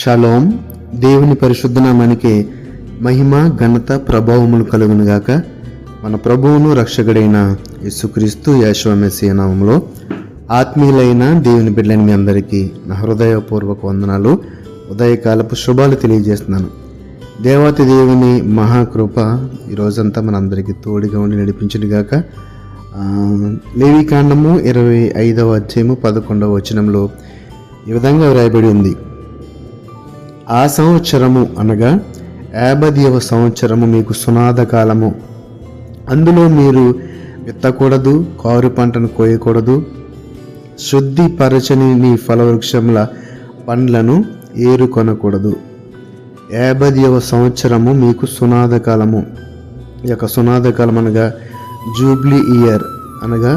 Shalom. దేవుని పరిశుద్ధ నామానికి మహిమ ఘనత ప్రభావములు కలుగునుగాక. మన ప్రభువును రక్షకుడైన యేసుక్రీస్తు యెషువ మెస్సీయ నామములో ఆత్మీయులైన దేవుని బిడ్డలైన మీ అందరికీ నా హృదయపూర్వక వందనాలు, ఉదయకాలపు శుభాలు తెలియజేస్తున్నాను. దేవాతి దేవుని మహాకృప ఈరోజంతా మనందరికీ తోడుగా ఉండి నడిపించునుగాక. లేవికాండము 25వ అధ్యాయము 11వ వచనంలో ఈ విధంగా వ్రాయబడి ఉంది. ఆ సంవత్సరము అనగా 50వ సంవత్సరము మీకు సునాద కాలము. అందులో మీరు విత్తకూడదు, కారు పంటను కోయకూడదు, శుద్ధిపరచని నీ ఫలవృక్షముల పండ్లను ఏరుకొనకూడదు. 50వ సంవత్సరము మీకు సునాద కాలము. ఈ యొక్క సునాద కాలం అనగా జూబ్లీ ఇయర్ అనగా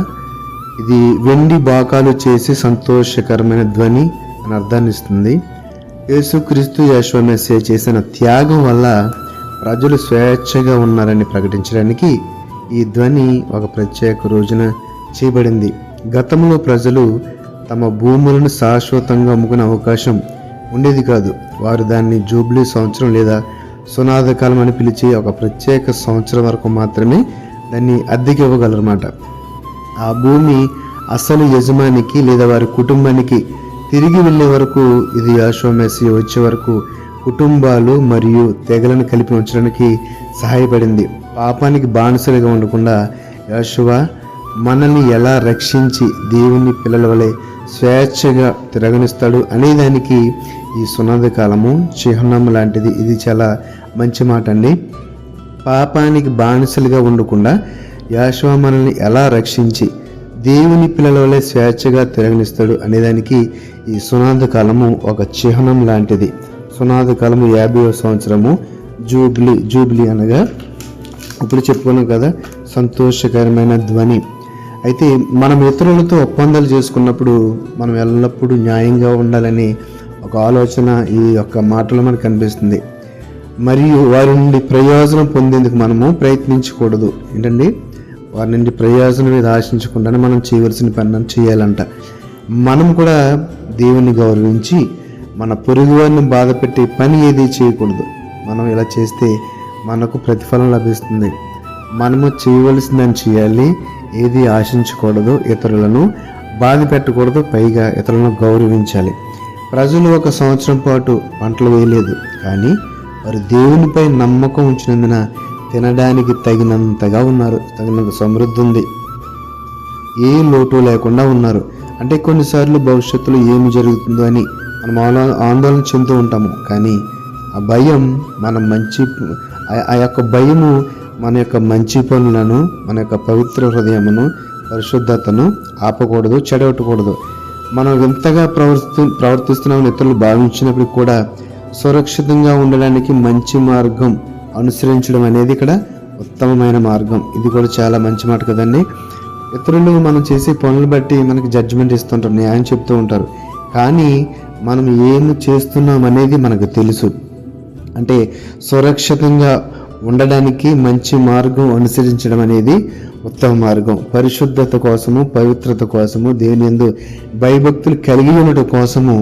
ఇది వెండి బాకాలు చేసి సంతోషకరమైన ధ్వని అని అర్థాన్ని ఇస్తుంది. యేసుక్రీస్తు యెషువ మెస్సీయ చేసిన త్యాగం వల్ల ప్రజలు స్వేచ్ఛగా ఉన్నారని ప్రకటించడానికి ఈ ధ్వని ఒక ప్రత్యేక రోజున చేయబడింది. గతంలో ప్రజలు తమ భూములను శాశ్వతంగా అమ్ముకునే అవకాశం ఉండేది కాదు. వారు దాన్ని జూబ్లీ సంవత్సరం లేదా సునాద కాలం అని పిలిచి ఒక ప్రత్యేక సంవత్సరం వరకు మాత్రమే దాన్ని అద్దెకి ఇవ్వగలరన్నమాట. ఆ భూమి అసలు యజమానికి లేదా వారి కుటుంబానికి తిరిగి వెళ్ళే వరకు, ఇది యెషువ మెస్సీయ వచ్చే వరకు కుటుంబాలు మరియు తెగలను కలిపి ఉంచడానికి సహాయపడింది. పాపానికి బానిసలుగా ఉండకుండా యెషువ మనల్ని ఎలా రక్షించి దేవుని పిల్లల వలె స్వేచ్ఛగా తిరగనిస్తాడు అనేదానికి ఈ సునాద కాలము చిహ్నం లాంటిది. ఇది చాలా మంచి మాట అండి. పాపానికి బానిసలుగా ఉండకుండా యెషువ మనల్ని ఎలా రక్షించి దేవుని పిల్లల వలె స్వేచ్ఛగా తిరగనిస్తాడు అనేదానికి ఈ సునాద కాలము ఒక చిహ్నం లాంటిది. సునాద కాలము 50వ సంవత్సరము జూబ్లీ అనగా ఇప్పుడు చెప్పుకున్నాం కదా, సంతోషకరమైన ధ్వని. అయితే మనం ఇతరులతో ఒప్పందాలు చేసుకున్నప్పుడు మనం ఎల్లప్పుడూ న్యాయంగా ఉండాలని ఒక ఆలోచన ఈ యొక్క మాటలో మనకు కనిపిస్తుంది. మరియు వారి నుండి ప్రయోజనం పొందేందుకు మనము ప్రయత్నించకూడదు. ఏంటండి, వారి నుండి ప్రయోజనం మీద ఆశించకుండానే మనం చేయవలసిన పని చేయాలంట. మనం కూడా దేవుని గౌరవించి మన పొరుగు వారిని బాధ పెట్టే పని ఏది చేయకూడదు. మనం ఇలా చేస్తే మనకు ప్రతిఫలం లభిస్తుంది. మనము చేయవలసిందని చేయాలి, ఏది ఆశించకూడదు, ఇతరులను బాధ పెట్టకూడదు, పైగా ఇతరులను గౌరవించాలి. ప్రజలు 1 సంవత్సరం పాటు పంటలు వేయలేదు, కానీ వారు దేవునిపై నమ్మకం ఉంచినందున తినడానికి తగినంతగా ఉన్నారు. తగినంత సమృద్ధి ఉంది, ఏ లోటు లేకుండా ఉన్నారు. అంటే కొన్నిసార్లు భవిష్యత్తులో ఏమి జరుగుతుందో అని మనం ఆందోళన చెందుతూ ఉంటాము. కానీ ఆ భయం ఆ యొక్క భయము మన యొక్క మంచి పనులను, మన యొక్క పవిత్ర హృదయమును, పరిశుద్ధతను ఆపకూడదు, చెడగొట్టకూడదు. మనం ఎంతగా ప్రవర్తిస్తున్నామని ఇతరులు భావించినప్పుడు కూడా సురక్షితంగా ఉండడానికి మంచి మార్గం అనుసరించడం అనేది ఇక్కడ ఉత్తమమైన మార్గం. ఇది కూడా చాలా మంచి మాట కదండి. ఇతరులు మనం చేసే పనులు బట్టి మనకి జడ్జిమెంట్ ఇస్తుంటారు, న్యాయం చెప్తూ ఉంటారు. కానీ మనం ఏమి చేస్తున్నాం అనేది మనకు తెలుసు. అంటే సురక్షితంగా ఉండడానికి మంచి మార్గం అనుసరించడం అనేది ఉత్తమ మార్గం. పరిశుద్ధత కోసము, పవిత్రత కోసము, దేవుని యందు భయభక్తులు కలిగి ఉండటం కోసము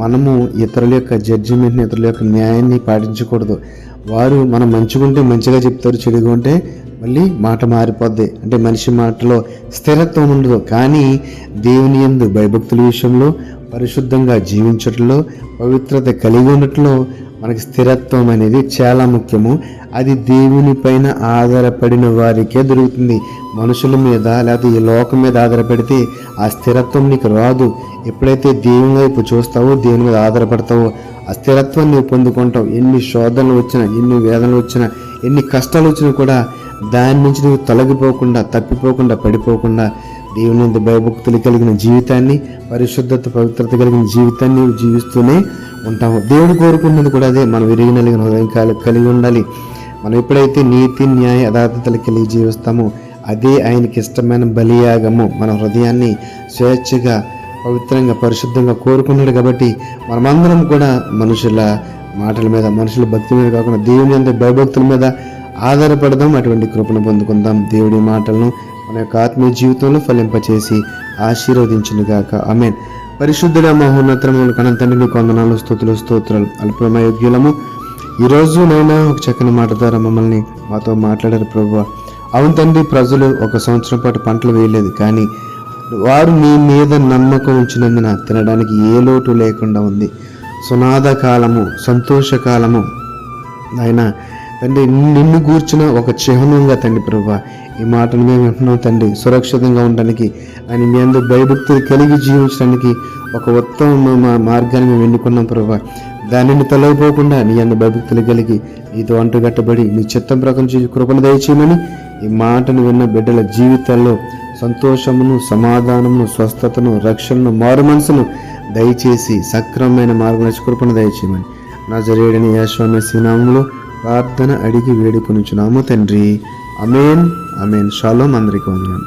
మనము ఇతరుల యొక్క జడ్జిమెంట్ని, ఇతరుల యొక్క న్యాయాన్ని పాటించకూడదు. వారు మనం మంచిగా మంచిగా చెప్తారు, చెడుగా ఉంటే మళ్ళీ మాట మారిపోద్ది. అంటే మనిషి మాటలో స్థిరత్వం ఉండదు. కానీ దేవుని యందు భయభక్తుల విషయంలో, పరిశుద్ధంగా జీవించడంలో, పవిత్రత కలిగి ఉండటంలో మనకి స్థిరత్వం అనేది చాలా ముఖ్యము. అది దేవుని పైన ఆధారపడిన వారికే దొరుకుతుంది. మనుషుల మీద లేకపోతే ఈ లోకం మీద ఆధారపడితే ఆ స్థిరత్వం నీకు రాదు. ఎప్పుడైతే దేవుని వైపు చూస్తావో, దేవుని మీద ఆధారపడతావో, ఆ స్థిరత్వాన్ని నువ్వు పొందుకుంటావు. ఎన్ని శోధనలు వచ్చినా, ఎన్ని వేదనలు వచ్చినా, ఎన్ని కష్టాలు వచ్చినా కూడా దాని నుంచి నువ్వు తొలగిపోకుండా, తప్పిపోకుండా, పడిపోకుండా దేవుని యందు భయభక్తులు కలిగిన జీవితాన్ని, పరిశుద్ధత, పవిత్రత కలిగిన జీవితాన్ని నువ్వు జీవిస్తూనే ఉంటాము. దేవుడు కోరుకున్నది కూడా అదే. మనం విరిగినలిగిన హృదయం కలిగి ఉండాలి. మనం ఎప్పుడైతే నీతి, న్యాయ, యథార్థతలు కలిగి జీవిస్తామో అదే ఆయనకి ఇష్టమైన బలియాగము. మన హృదయాన్ని స్వేచ్ఛగా, పవిత్రంగా, పరిశుద్ధంగా కోరుకున్నాడు. కాబట్టి మనమందరం కూడా మనుషుల మాటల మీద, మనుషుల భక్తి మీద కాకుండా దేవుని యందు భయభక్తుల మీద ఆధారపడదాం. అటువంటి కృపను పొందుకుందాం. దేవుడి మాటలను మన యొక్క ఆత్మీయ జీవితంలో ఫలింపచేసి ఆశీర్వదించునుగాక. ఆమేన్. పరిశుద్ధుల మహోన్నతములు కన్న తండ్రి నీకు వందనాలు, స్తుతులు, స్తోత్రాలు. అల్పమయ యోగ్యులము ఈరోజు నైనా ఒక చక్కని మాట ద్వారా మమ్మల్ని మాతో మాట్లాడారు ప్రభువా. అవును తండ్రి, ప్రజలు 1 సంవత్సరం పాటు పంటలు వేయలేదు, కానీ వారు నీ మీద నమ్మకం ఉంచినందున తినడానికి ఏ లోటు లేకుండా ఉంది. సునాద కాలము, సంతోషకాలము నాయన తండ్రి, నిన్ను గూర్చిన ఒక చిహ్నంగా తండ్రి ప్రభువా ఈ మాటను మేము వింటున్నాం తండ్రి. సురక్షితంగా ఉండడానికి ఆయన మీ అందరూ భయభక్తులు కలిగి జీవించడానికి ఒక ఉత్తమ మార్గాన్ని మేము ఎన్నుకున్నాం ప్రభువా. దానిని తొలగిపోకుండా నీ అందరూ భయభక్తులు కలిగి నీతో అంటుగట్టబడి నీ చిత్తం ప్రకారం కృపను దయచేయమని ఈ మాటను విన్న బిడ్డల జీవితాల్లో సంతోషమును, సమాధానమును, స్వస్థతను, రక్షణను, మారు మనసును దయచేసి సక్రమమైన మార్గం కృపను దయచేయమని నజరేయుడైన యేసు మెస్సీ నామములో ప్రార్థన అడిగి వేడుకొనుచున్నాము తండ్రి. ఆమేన్, ఆమేన్. షాలోమ్. అందరికీ వందనాలు.